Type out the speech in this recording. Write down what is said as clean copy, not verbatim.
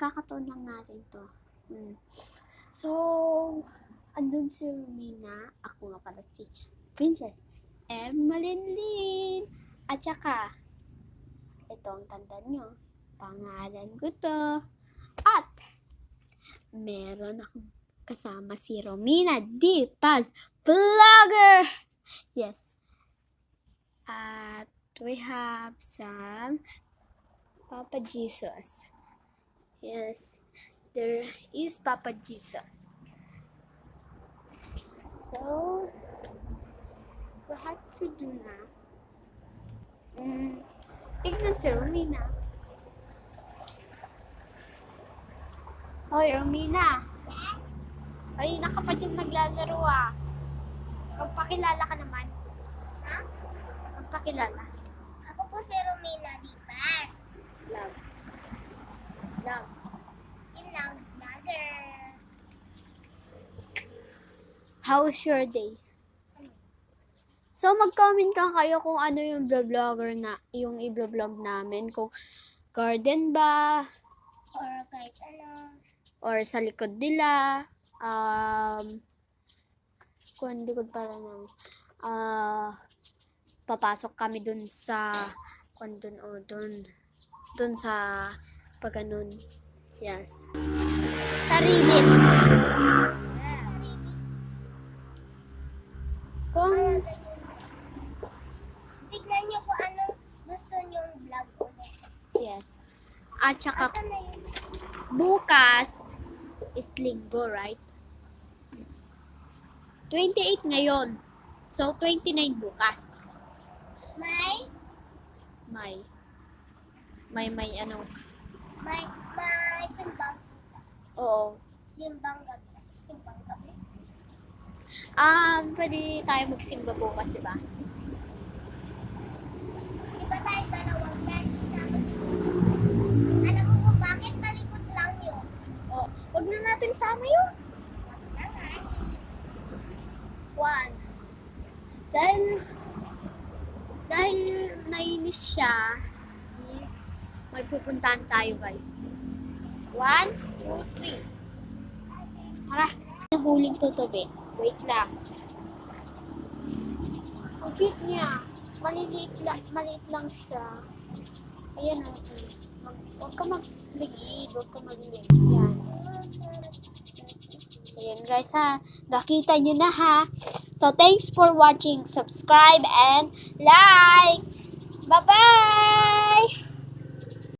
kakataon lang natin to. So, andun si Romina. Ako nga pala si Princess Emeline Lin. At saka, ito ang tandaan nyo. Pangalan ko to. At, meron akong kasama si Romina D. Paz Vlogger. Yes. At we have some Papa Jesus. Yes. There is Papa Jesus. So, we have to do na. Tignan si Romina. Hoy, Romina. Yes? Ay, nakapatid naglalaro ah. Magpakilala ka naman. Ha? Magpakilala. Ako po si Romina Dipas. Love. Love. Ilang vlogger. How's your day? So, mag-comment ka kayo kung ano yung vlogger na, yung i-vlog namin. Kung garden ba, Or kahit ano. or sa likod nila, kung likod pala namin, papasok kami dun sa, dun sa, pag ganun. Yes. Sarilis. Kung, Tignan nyo kung anong gusto nyong vlog ulit. yes. At saka, Asan na yun? bukas is linggo, right? 28 ngayon. So, 29 bukas. May Ano? simbang bukas. Oo. Simbang gabi. Simbang gabi. Pwede tayo magsimba bukas, di ba? Di ba tayo dalawang yan? Alam mo kung bakit malikot lang yun? Oh, wag na natin sama yun. Wag na nga eh. One. Dahil nainis siya, is may pupuntahan tayo, guys. 1, 2, 3. Tara. Nahuling tutubi. Wait lang. Ang cute niya. Maliit lang siya. Ayan o. Huwag ka magligid. Huwag ka magligid. Ayan. Ayan guys ha. Nakita nyo na ha. So thanks for watching. Subscribe and like. Bye-bye!